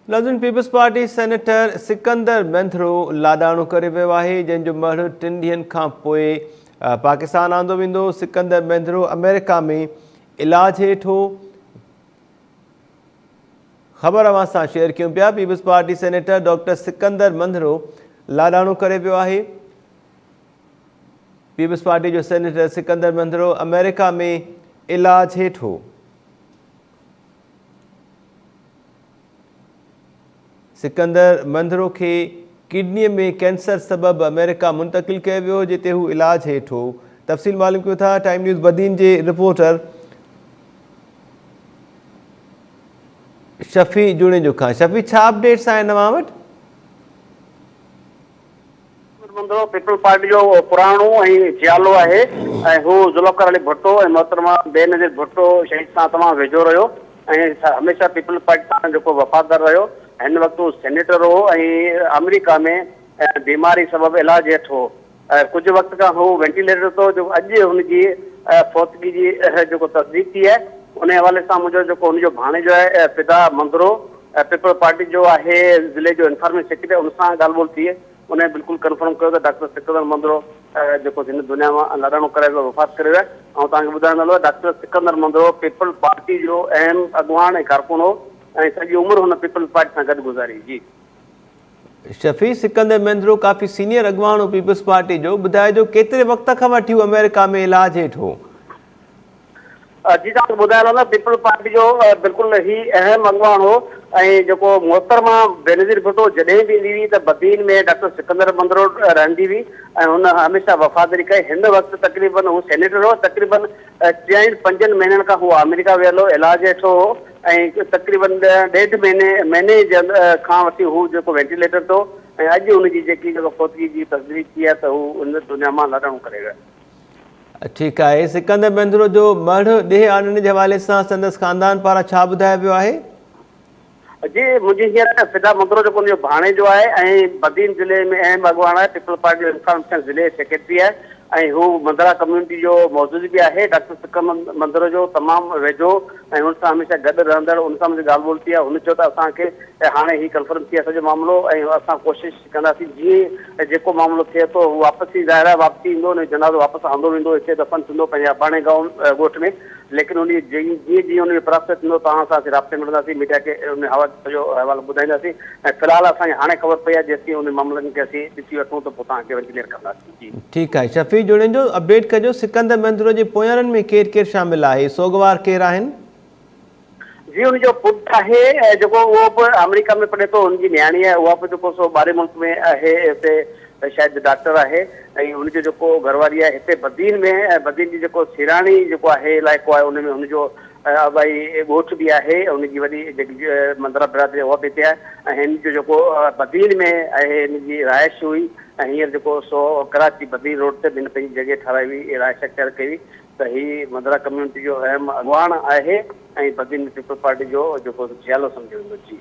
नाज़रीन, peoples party senator Sikandar Mandhro लाडाणो करे वियो आहे, जंहिंजो मढ़ 3 ॾींहनि खां पोइ पाकिस्तान आंदो वेंदो। सिकंदर मंथरो अमेरिका में इलाज हेठि हो। ख़बर अवां सां शेयर कयूं पिया। Peoples party senator doctor Sikandar Mandhro लाडाणो करे वियो आहे। पीपल्स पार्टी जो सेनेटर सिकंदर मंथरो अमेरिका में इलाज हेठि हो। सिकंदर मंथरो के किडनी में कैंसर सबब अमेरिका मुंतकिल किया वियो, जिते हू इलाज हेठि हो। तफ़सील मालूम कयूं था टाइम न्यूज़ बदीन जे रिपोर्टर शफ़ी जुड़ेजो खां। शफ़ी, छा अपडेट्स आहिनि तव्हां वटि? पीपल पार्टी जो पुराणो जियालो है, हू जुल्फ़िकार अली भुट्टो ऐं मोहतरमा बेनज़ीर भुट्टो शहीद सां तमामु वेझो रहियो ऐं हमेशह पीपल पार्टी सां जेको वफ़ादार रहियो। हिन वक़्तु सेनेटर हो ऐं अमेरिका में बीमारी सबब इलाज हेठि हो। कुछ वक़्त खां हू वेंटिलेटर तो जो अॼु हुनजी फौतगी जी जेको तस्दीक थी है, उन हवाले सां मुंहिंजो जेको हुनजो भाणे जो है फिदा मंदरो पीपल पार्टी जो आहे ज़िले जो इंफॉर्मेशन सेक्रेटरी, उन सां ॻाल्हि ॿोल थी है। उन्हें बिल्कुल कंफर्म कयो त डॉक्टर सिकंदर मंदरो जेको हिन दुनिया में लाडाणो करे वफ़ात करे वियो आहे। ऐं तव्हांखे ॿुधाइण नालो डॉक्टर सिकंदर मंदरो पीपल पार्टी जो अहम अॻवान ऐं कारकुन हो ऐं सॼी उमिरि हुन पीपल पार्टी सां गॾु गुज़ारी। जी शफ़ी, सिकंदर मंथरो काफ़ी सीनियर अॻवान हो पीपल्स पार्टी जो। ॿुधाइजो केतिरे वक़्त खां वठी हू अमेरिका में इलाज हेठि हो? जी तव्हांखे ॿुधाइण लाइ पीपल पार्टी जो बिल्कुलु ही अहम अॻवान हो ऐं जेको मोहतरमा बेनज़ीर भुट्टो जॾहिं बि ईंदी हुई त बदीन में डॉक्टर सिकंदर मंदरो रहंदी हुई ऐं हुन हमेशह वफ़ादारी कई। हिन वक़्तु तक़रीबन हू सेनेटर हो। तक़रीबन 4-5 महीननि खां हू अमेरिका वियल हो, इलाज हेठि हो ऐं तक़रीबन 1.5 महीने खां वठी हू जेको वेंटिलेटर तो ऐं अॼु हुनजी जेकी फौतगी जी तस्दीक थी आहे त हू उन दुनिया मां लाडाणो करे वियो। ठीकु आहे। सिकंदर मंथरो जो मढ़ ॾे आणण जे हवाले सां संदसि ख़ानदान पारां छा ॿुधायो वियो आहे? जी मुझे हींअर फिदा मंदरो जो उनजो भाणे जो आहे ऐं बदीन ज़िले में अहम अॻवान आहे। पीपल पार्टी जो इंफॉर्मेशन ज़िले सेक्रेटरी आहे ऐं हू मंदरा कम्युनिटी जो मौजूद भी आहे। डॉक्टर सिकंदर मंदरो जो तमामु वेझो ऐं हुन सां हमेशह गॾु रहंदड़, उन सां मुंहिंजी ॻाल्हि ॿोल थी आहे। हुन चयो त असांखे हाणे ही कंफर्म थी आहे सॼो मामिलो ऐं असां कोशिशि कंदासीं जीअं जेको मामिलो थिए थो हू वापसी ज़ाहिर आहे वापसी ईंदो ऐं जनाज़ो वापसि आंदो वेंदो, हिते दफ़न थींदो पंहिंजे अबाणे गांव ॻोठ में। लेकिन उन जीअं जीअं उनजो प्रोसेस थींदो तव्हां सां असीं राब्ते में रहंदासीं, मीडिया खे उन सॼो अहवालु ॿुधाईंदासीं ऐं फ़िलहालु असांखे हाणे ख़बर पई आहे जेसीं उन मामलनि खे असीं ॾिसी वठूं त पोइ तव्हांखे वेंटिलेट कंदासीं। जी ठीकु आहे। शफ़ी जुड़ेजो अपडेट कजो। सिकंदर मंथरो जे पोयारनि में केरु केरु शामिल आहे? सोगवार केरु आहिनि? जी हुनजो पुटु आहे जेको उहो बि अमेरिका में पढ़े थो, हुनजी न्याणी आहे उहा बि जेको सो ॿाहिरि मुल्क में आहे, हिते शायदि डॉक्टर आहे ऐं हुनजो जेको घरवारी आहे हिते बदीन में, बदीन जी जेको सिराणी जेको आहे इलाइक़ो आहे उन में हुनजो भई ॻोठ बि आहे, हुनजी वॾी जेकी मंदरा बिरादरी उहा बि हिते आहे ऐं हिन जो जेको बदीन में आहे हिनजी रिहाइश हुई ऐं हींअर जेको सो कराची बदीन रोड ते हिन पंहिंजी जॻह ठाराई हुई, रिहाइश अख्तियार कई हुई त ही मंदरा कम्युनिटी जो अहम अॻवान आहे ऐं बदीन पीपल पार्टी जो जेको जियालो सम्झो वेंदो। जी